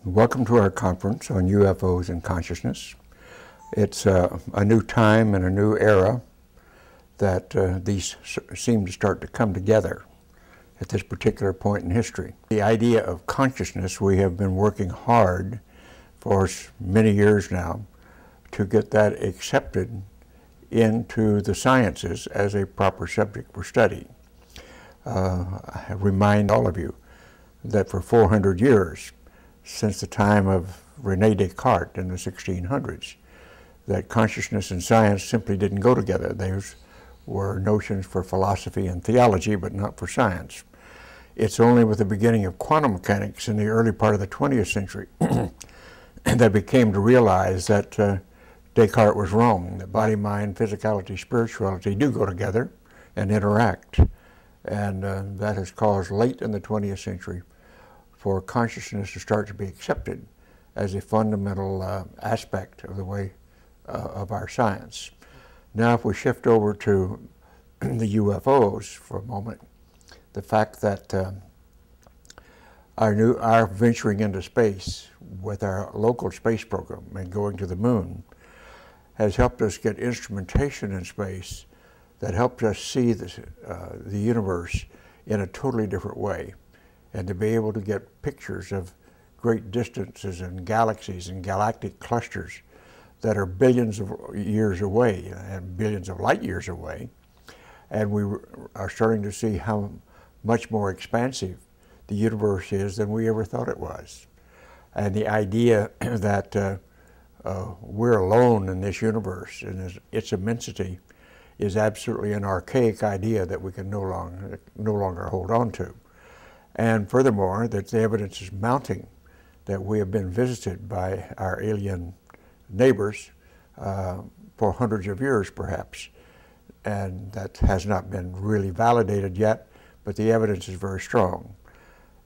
Welcome to our conference on UFOs and consciousness. It's a new time and a new era that these seem to start to come together at this particular point in history. The idea of consciousness, we have been working hard for many years now to get that accepted into the sciences as a proper subject for study. I remind all of you that for 400 years, since the time of René Descartes in the 1600s, that consciousness and science simply didn't go together. Those were notions for philosophy and theology, but not for science. It's only with the beginning of quantum mechanics in the early part of the 20th century that we came to realize that Descartes was wrong, that body, mind, physicality, spirituality do go together and interact. And that has caused late in the 20th century for consciousness to start to be accepted as a fundamental aspect of the way of our science. Now, if we shift over to the UFOs for a moment, the fact that our venturing into space with our local space program and going to the moon has helped us get instrumentation in space that helped us see the universe in a totally different way, and to be able to get pictures of great distances and galaxies and galactic clusters that are billions of years away and billions of light years away. And we are starting to see how much more expansive the universe is than we ever thought it was. And the idea that we're alone in this universe and its immensity is absolutely an archaic idea that we can no longer hold on to. And furthermore, that the evidence is mounting that we have been visited by our alien neighbors for hundreds of years perhaps. And that has not been really validated yet, but the evidence is very strong.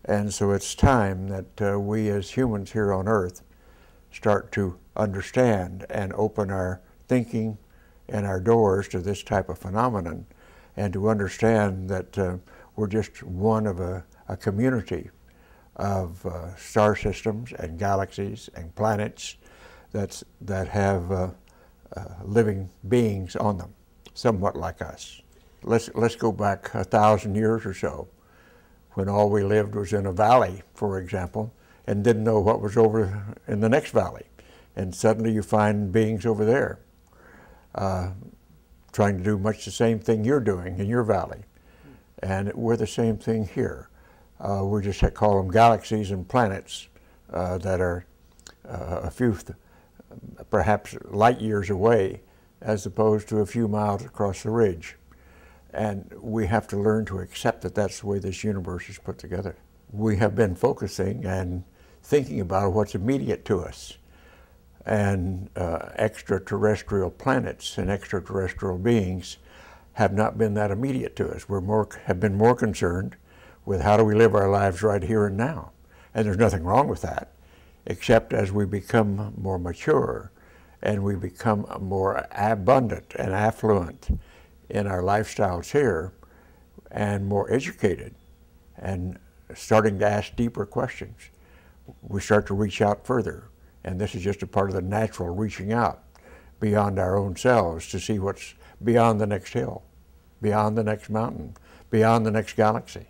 And so it's time that we as humans here on Earth start to understand and open our thinking and our doors to this type of phenomenon, and to understand that we're just one of a community of star systems and galaxies and planets that have living beings on them, somewhat like us. Let's go back 1,000 years or so, when all we lived was in a valley, for example, and didn't know what was over in the next valley. And suddenly you find beings over there trying to do much the same thing you're doing in your valley. And we're the same thing here. We just call them galaxies and planets that are a few, perhaps light years away, as opposed to a few miles across the ridge. And we have to learn to accept that that's the way this universe is put together. We have been focusing and thinking about what's immediate to us. And extraterrestrial planets and extraterrestrial beings have not been that immediate to us. Have been more concerned with how do we live our lives right here and now. And there's nothing wrong with that, except as we become more mature and we become more abundant and affluent in our lifestyles here and more educated and starting to ask deeper questions, we start to reach out further. And this is just a part of the natural reaching out beyond our own selves to see what's beyond the next hill, beyond the next mountain, beyond the next galaxy.